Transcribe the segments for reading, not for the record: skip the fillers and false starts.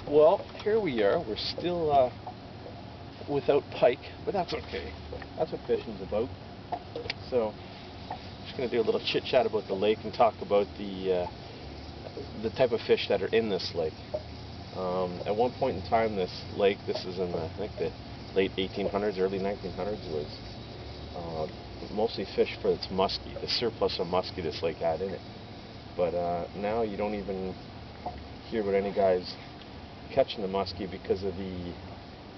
Well, here we are. We're still without pike, but that's okay. That's what fishing's about. So, just going to do a little chit chat about the lake and talk about the type of fish that are in this lake. At one point in time, this lake, this is in the, I think the late 1800s, early 1900s, was mostly fish for its muskie, the surplus of muskie this lake had in it. But now you don't even hear about any guys catching the muskie because of the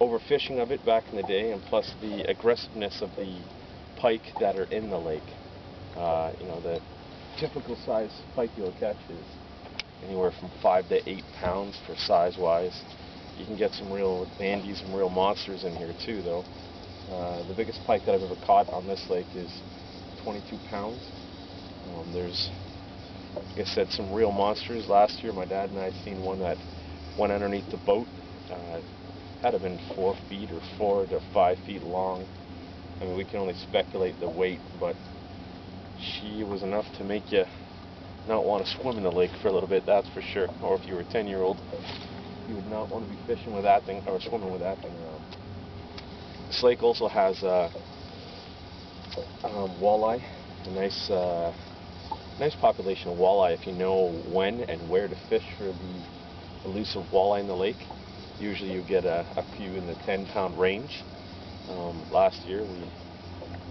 overfishing of it back in the day, and plus the aggressiveness of the pike that are in the lake. You know, the typical size pike you'll catch is anywhere from 5 to 8 pounds for size-wise. You can get some real bandies, some real monsters in here too, though. The biggest pike that I've ever caught on this lake is 22 pounds. There's, like I said, some real monsters. Last year my dad and I seen one that went underneath the boat. Had to have been 4 feet or 4 to 5 feet long. I mean, we can only speculate the weight, but she was enough to make you not want to swim in the lake for a little bit, that's for sure. Or if you were a 10-year-old, you would not want to be fishing with that thing or swimming with that thing around. This lake also has walleye, a nice population of walleye if you know when and where to fish for the elusive walleye in the lake. Usually you get a few in the 10-pound range. Last year we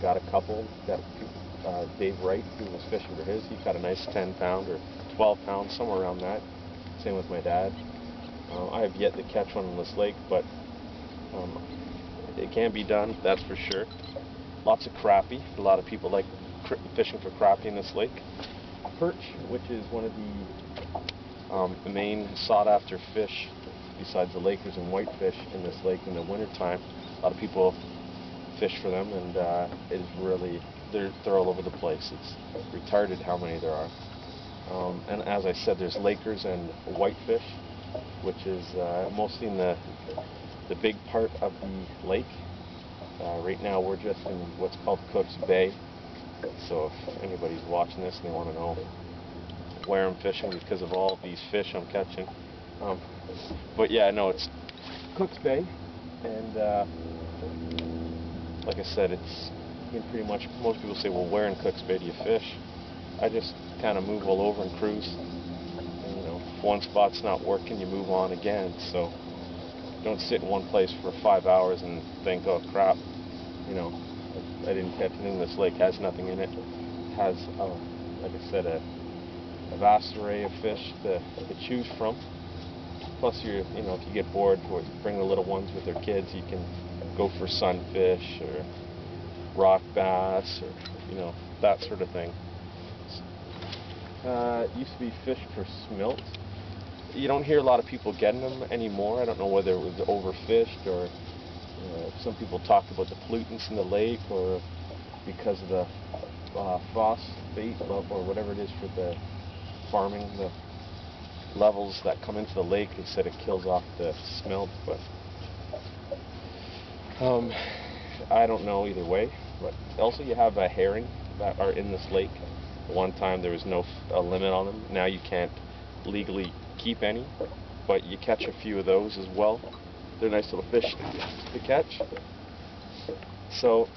got a couple. Got Dave Wright, who was fishing for his, he caught a nice 10-pound or 12-pound, somewhere around that. Same with my dad. I have yet to catch one on this lake, but it can be done, that's for sure. Lots of crappie. A lot of people like fishing for crappie in this lake. Perch, which is one of the main sought-after fish besides the lakers and whitefish in this lake in the wintertime. A lot of people fish for them, and it is really, they're all over the place. It's retarded how many there are. And as I said, there's lakers and whitefish, which is mostly in the big part of the lake. Right now we're just in what's called Cook's Bay. So if anybody's watching this and they want to know where I'm fishing because of all these fish I'm catching. But yeah, no, it's Cook's Bay, and like I said, it's, I mean, pretty much, most people say, well, where in Cook's Bay do you fish? I just kind of move all over and cruise. And, you know, if one spot's not working, you move on again. So don't sit in one place for 5 hours and think, oh crap, you know, I didn't catch anything. This lake has nothing in it. It has, like I said, a vast array of fish to choose from. Plus, you know, if you get bored, bring the little ones with their kids. You can go for sunfish or rock bass, or you know, that sort of thing. It used to be fished for smilt. You don't hear a lot of people getting them anymore. I don't know whether it was overfished or some people talked about the pollutants in the lake, or because of the phosphate or whatever it is for the farming, the levels that come into the lake. They said it kills off the smelt, but I don't know either way. But also you have herring that are in this lake. At one time there was no limit on them. Now you can't legally keep any, but you catch a few of those as well. They're nice little fish to catch. So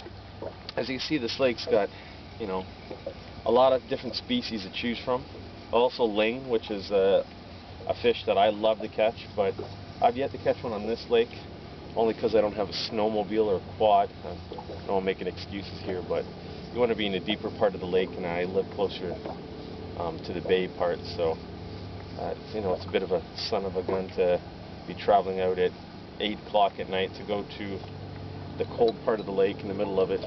as you can see, this lake's got, you know, a lot of different species to choose from. Also ling, which is a fish that I love to catch, but I've yet to catch one on this lake, only because I don't have a snowmobile or a quad. I know I'm making excuses here, but you want to be in a deeper part of the lake, and I live closer to the bay part, so you know, it's a bit of a son of a gun to be traveling out at 8 o'clock at night to go to the cold part of the lake in the middle of it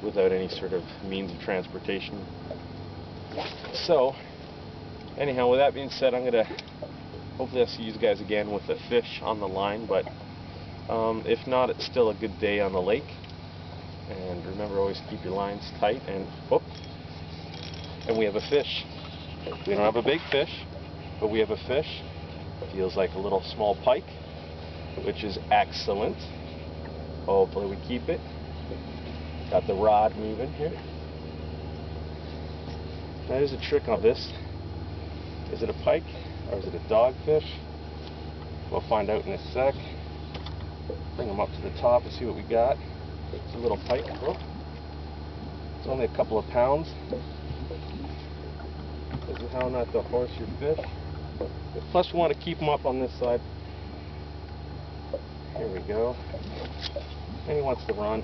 without any sort of means of transportation. So anyhow, with that being said, I'm gonna hopefully I'll see you guys again with a fish on the line, but if not, it's still a good day on the lake. And remember, always keep your lines tight. And and we have a fish. We don't have a big fish, but we have a fish. Feels like a little small pike, which is excellent. Hopefully we keep it. Got the rod moving here. Now here's a trick on this. Is it a pike? Or is it a dogfish? We'll find out in a sec. Bring him up to the top and see what we got. It's a little pike. Oh. It's only a couple of pounds. This is how not to horse your fish. Plus we want to keep them up on this side. Here we go. And he wants to run.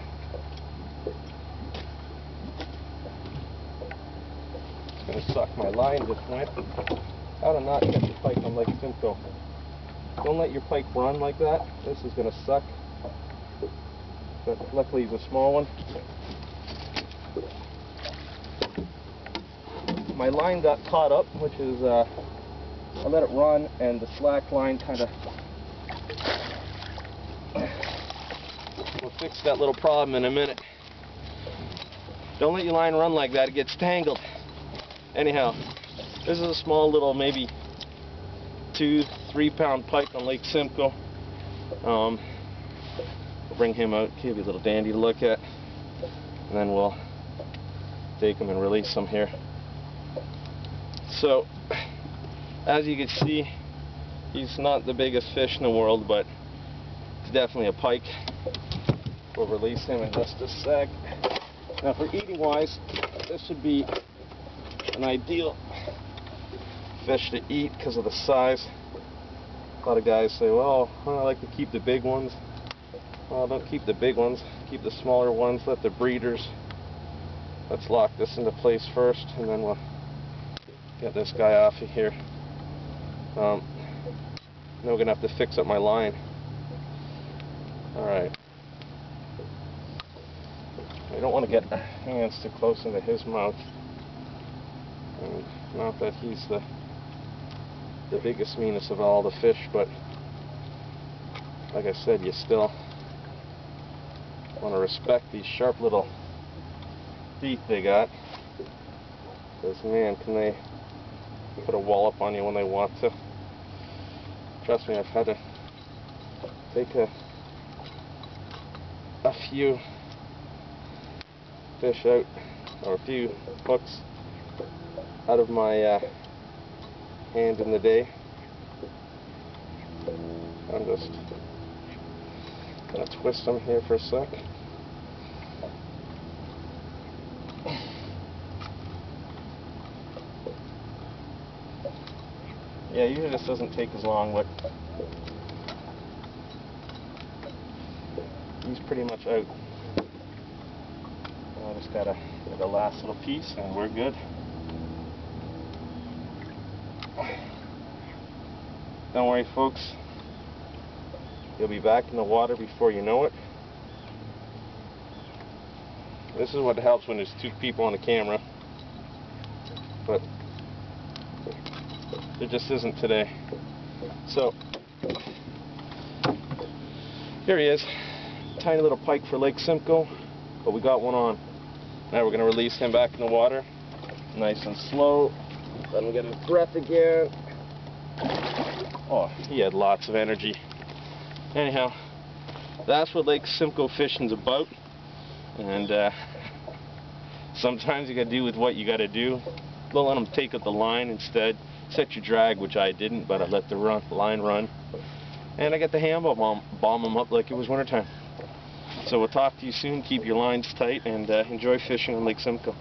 It's going to suck. My line just went. How to not catch a pike on Lake Simcoe. Don't let your pike run like that. This is going to suck. But luckily he's a small one. My line got caught up, which is, I let it run and the slack line kind of... We'll fix that little problem in a minute. Don't let your line run like that, it gets tangled. Anyhow, this is a small little, maybe 2-3 pound pike on Lake Simcoe. We'll bring him out, give you a little dandy to look at, and then we'll take him and release him here. So, as you can see, he's not the biggest fish in the world, but it's definitely a pike. We'll release him in just a sec. Now for eating wise, this would be an ideal fish to eat because of the size. A lot of guys say, well, I like to keep the big ones. Well, don't keep the big ones, keep the smaller ones, let the breeders. Let's lock this into place first and then we'll get this guy off of here. Now we're going to have to fix up my line. Alright. I don't want to get hands too close into his mouth. And not that he's the biggest, meanest of all the fish, but like I said, you still want to respect these sharp little teeth they got. Because man, can they put a wallop on you when they want to. Trust me, I've had to take a few fish out, or a few hooks out of my hand in the day. I'm just gonna twist them here for a sec. Yeah, usually this doesn't take as long, but he's pretty much out. I just gotta get the last little piece and we're good. Don't worry folks, you'll be back in the water before you know it. This is what helps when there's 2 people on the camera, but there just isn't today. So here he is, tiny little pike for Lake Simcoe, but we got one on. Now we're going to release him back in the water, nice and slow. Let him get his breath again. Oh, he had lots of energy. Anyhow, that's what Lake Simcoe fishing's about. And sometimes you got to do with what you got to do. Don't let them take up the line instead. Set your drag, which I didn't, but I let the line run. And I got the handle bomb them up like it was wintertime. So we'll talk to you soon. Keep your lines tight and enjoy fishing on Lake Simcoe.